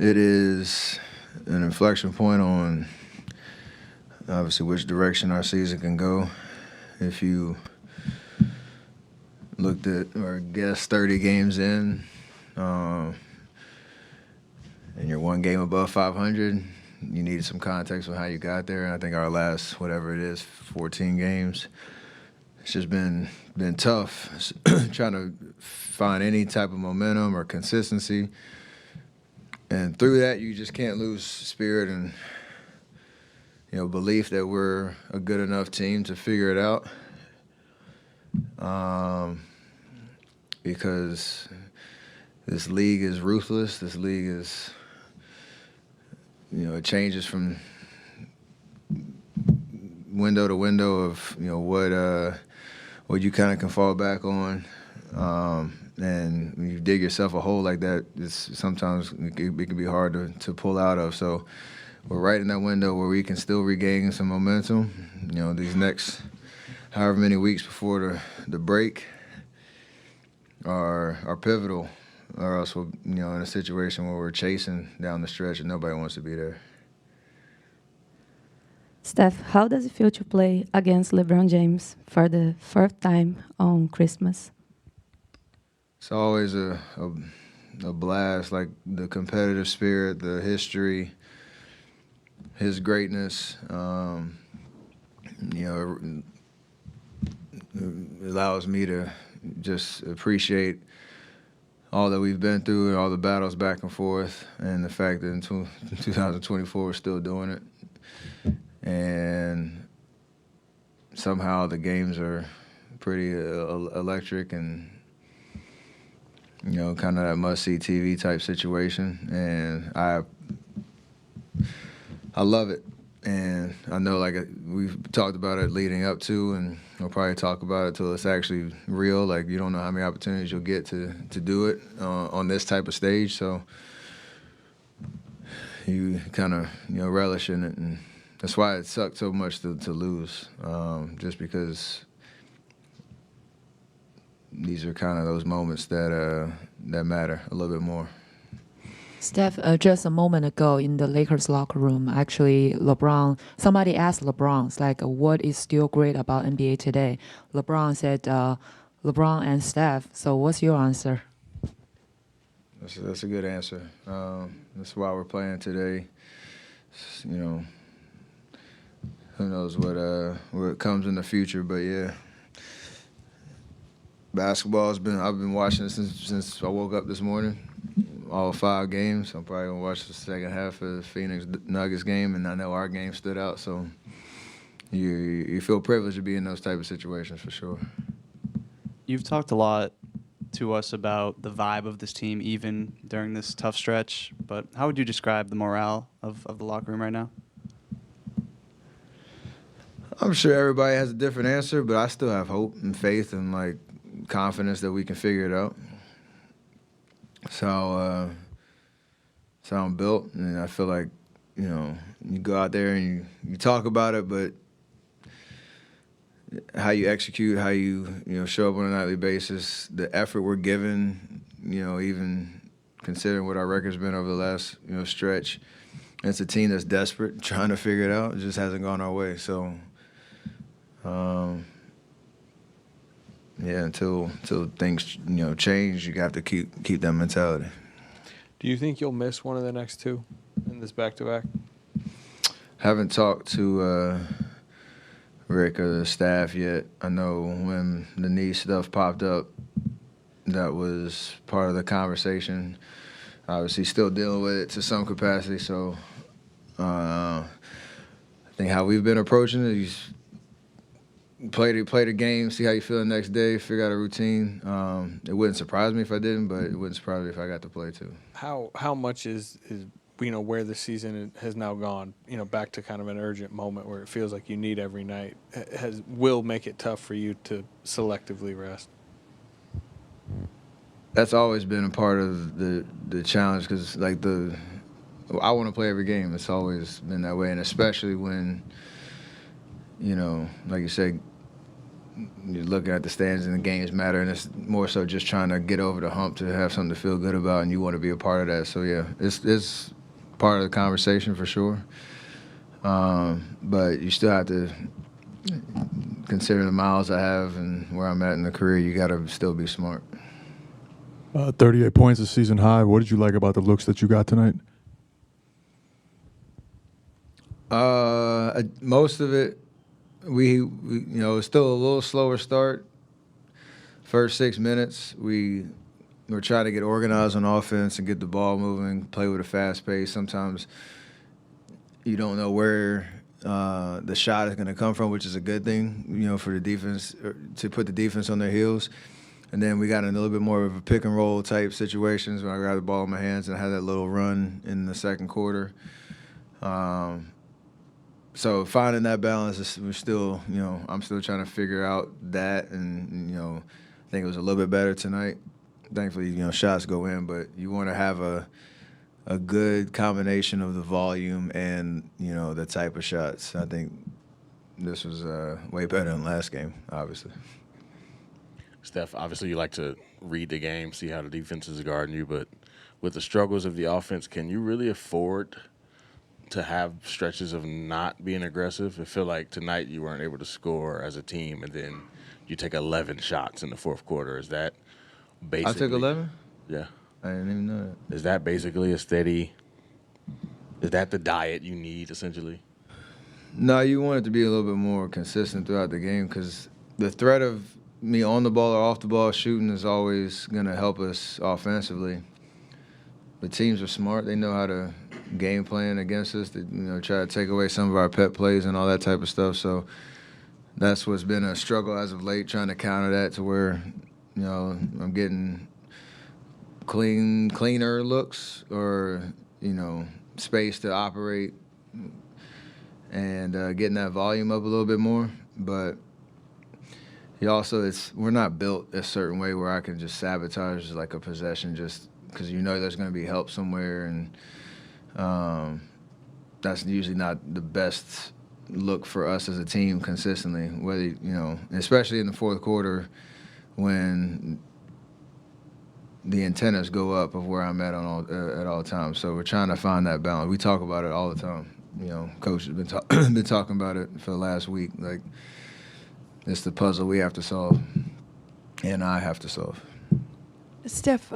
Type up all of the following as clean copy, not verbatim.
It is an inflection point on obviously which direction our season can go. If you looked at or guessed 30 games in, and you're one game above 500, you needed some context on how you got there. And I think our last, whatever it is, 14 games, it's just been tough trying to find any type of momentum or consistency. And through that, you just can't lose spirit and, belief that we're a good enough team to figure it out. Because this league is ruthless. This league is, it changes from window to window of, what you kind of can fall back on. And when you dig yourself a hole like that, sometimes it can be hard to pull out of. So we're right in that window where we can still regain some momentum. These next however many weeks before the break are pivotal, or else we're in a situation where we're chasing down the stretch and nobody wants to be there. Steph, how does it feel to play against LeBron James for the first time on Christmas? It's always a blast, like the competitive spirit, the history, his greatness. It allows me to just appreciate all that we've been through and all the battles back and forth, and the fact that in 2024 we're still doing it. And somehow the games are pretty electric and kind of that must-see TV type situation, and I love it. And I know, we've talked about it leading up to, and we'll probably talk about it till it's actually real. Like, you don't know how many opportunities you'll get to do it on this type of stage, so you kind of relish in it, and that's why it sucked so much to lose, just because these are kind of those moments that matter a little bit more. Steph, just a moment ago in the Lakers locker room, actually, somebody asked LeBron, what is still great about NBA today? LeBron said, LeBron and Steph. So what's your answer? That's a good answer. That's why we're playing today. Who knows what comes in the future, but yeah. Basketball I've been watching it since I woke up this morning. All 5 games. I'm probably gonna watch the second half of the Phoenix Nuggets game, and I know our game stood out. So you feel privileged to be in those type of situations for sure. You've talked a lot to us about the vibe of this team, even during this tough stretch. But how would you describe the morale of the locker room right now? I'm sure everybody has a different answer, but I still have hope and faith and confidence that we can figure it out. So I'm built, and I feel like, you go out there and you talk about it, but how you execute, how you show up on a nightly basis, the effort we're given, even considering what our record's been over the last stretch, it's a team that's desperate, trying to figure it out. It just hasn't gone our way. So, until things change, you have to keep that mentality. Do you think you'll miss one of the next 2 in this back-to-back? Haven't talked to Rick or the staff yet. I know when the knee stuff popped up, that was part of the conversation. Obviously, still dealing with it to some capacity. So, I think how we've been approaching it, is play the game, see how you feel the next day, figure out a routine. It wouldn't surprise me if I didn't, but it wouldn't surprise me if I got to play too. How much is where the season has now gone, back to kind of an urgent moment where it feels like you need every night, will make it tough for you to selectively rest? That's always been a part of the challenge, because I want to play every game. It's always been that way, and especially when, like you said, you're looking at the stands and the games matter, and it's more so just trying to get over the hump to have something to feel good about, and you want to be a part of that. So yeah, it's part of the conversation for sure. But you still have to consider the miles I have and where I'm at in the career. You got to still be smart. 38 points, a season high. What did you like about the looks that you got tonight? Most of it, we it's still a little slower start. First 6 minutes, we're trying to get organized on offense and get the ball moving, play with a fast pace. Sometimes you don't know where the shot is going to come from, which is a good thing, for the defense, to put the defense on their heels. And then we got in a little bit more of a pick and roll type situations when I got the ball in my hands and I had that little run in the second quarter. So finding that balance, we're still, I'm still trying to figure out that, and I think it was a little bit better tonight. Thankfully, shots go in, but you want to have a good combination of the volume and the type of shots. I think this was way better than last game, obviously. Steph, obviously you like to read the game, see how the defense is guarding you, but with the struggles of the offense, can you really afford to have stretches of not being aggressive? I feel like tonight you weren't able to score as a team, and then you take 11 shots in the fourth quarter. Is that basically... I took 11? Yeah. I didn't even know that. Is that basically a steady... Is that the diet you need, essentially? No, you want it to be a little bit more consistent throughout the game because the threat of me on the ball or off the ball shooting is always going to help us offensively. The teams are smart. They know how to game plan against us. They try to take away some of our pet plays and all that type of stuff. So that's what's been a struggle as of late, trying to counter that to where, I'm getting cleaner looks or, space to operate and getting that volume up a little bit more. But we're not built a certain way where I can just sabotage like a possession just because there's going to be help somewhere, and that's usually not the best look for us as a team consistently. Whether especially in the fourth quarter when the antennas go up of where I'm at at all times. So we're trying to find that balance. We talk about it all the time. Coach has been talking about it for the last week. Like, it's the puzzle we have to solve, and I have to solve. Steph,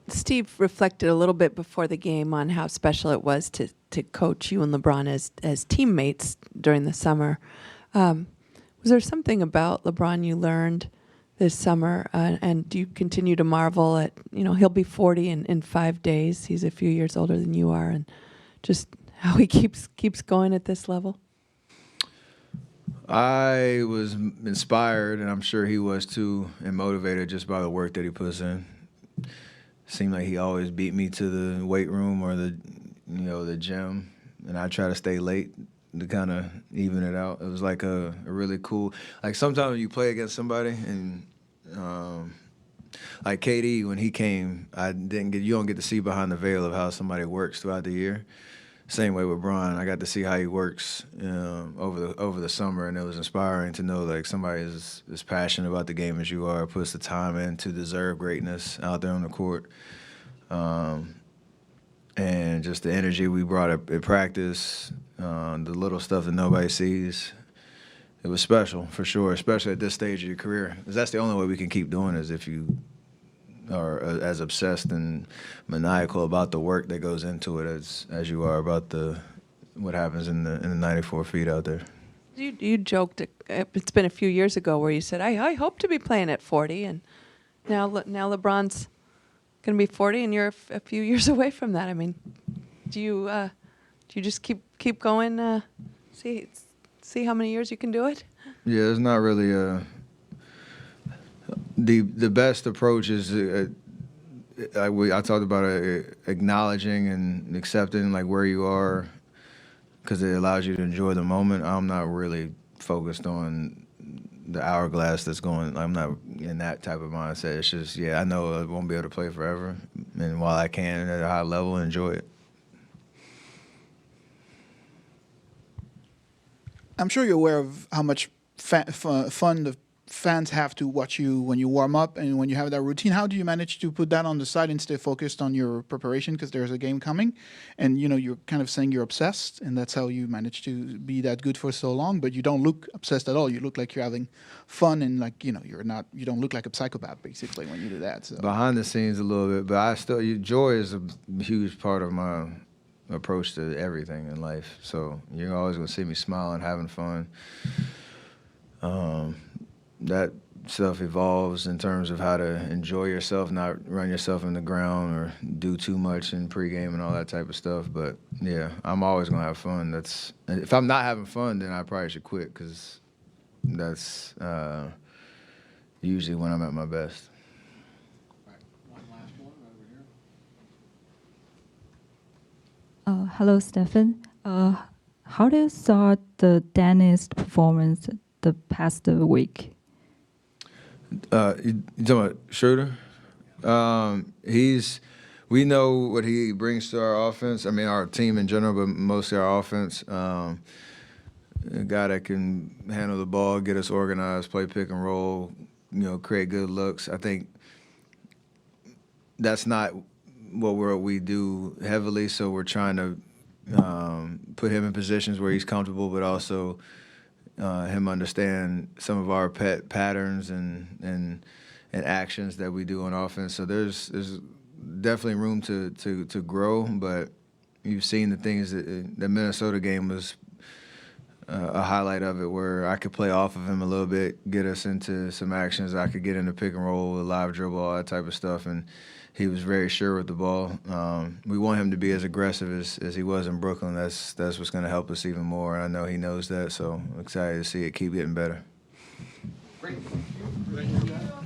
Steve reflected a little bit before the game on how special it was to coach you and LeBron as teammates during the summer. Was there something about LeBron you learned this summer, and do you continue to marvel at, he'll be 40 in 5 days. He's a few years older than you are, and just how he keeps going at this level? I was inspired, and I'm sure he was too, and motivated just by the work that he puts in. Seemed like he always beat me to the weight room or the gym, and I try to stay late to kind of even it out. It was like a really cool, like sometimes you play against somebody and like KD when he came, you don't get to see behind the veil of how somebody works throughout the year. Same way with Bron, I got to see how he works over the summer, and it was inspiring to know like somebody is as passionate about the game as you are, puts the time in to deserve greatness out there on the court, and just the energy we brought at practice, the little stuff that nobody sees. It was special for sure, especially at this stage of your career, because that's the only way we can keep doing is if you are as obsessed and maniacal about the work that goes into it as you are about what happens in the 94 feet out there. You joked, it's been a few years ago, where you said, I hope to be playing at 40, and now LeBron's going to be 40, and you're a few years away from that. I mean, do you just keep going, see how many years you can do it? Yeah, it's not really the best approach is I talked about acknowledging and accepting like where you are, because it allows you to enjoy the moment. I'm not really focused on the hourglass that's going. I'm not in that type of mindset. It's just I know I won't be able to play forever, and while I can at a high level, enjoy it. I'm sure you're aware of how much fun the fans have to watch you when you warm up and when you have that routine. How do you manage to put that on the side and stay focused on your preparation because there's a game coming? And you're kind of saying you're obsessed, and that's how you manage to be that good for so long. But you don't look obsessed at all. You look like you're having fun, and like you're not. You don't look like a psychopath basically when you do that. So Behind the scenes a little bit, but I still joy is a huge part of my approach to everything in life. So you're always gonna see me smiling, having fun. That stuff evolves in terms of how to enjoy yourself, not run yourself in the ground or do too much in pregame and all that type of stuff. But yeah, I'm always gonna have fun. If I'm not having fun, then I probably should quit because that's usually when I'm at my best. One last one over here. Hello, Stefan. How do you saw the Dennis performance the past week? You talking about Schroeder? We know what he brings to our offense. I mean, our team in general, but mostly our offense. A guy that can handle the ball, get us organized, play pick and roll, create good looks. I think that's not what we do heavily, so we're trying to put him in positions where he's comfortable, but also him understand some of our pet patterns and actions that we do on offense. So there's definitely room to grow, but you've seen the things that the Minnesota game was a highlight of it, where I could play off of him a little bit, get us into some actions. I could get into pick and roll, a live dribble, all that type of stuff, and he was very sure with the ball. We want him to be as aggressive as he was in Brooklyn. That's what's going to help us even more. I know he knows that, so I'm excited to see it keep getting better. Great. Thank you.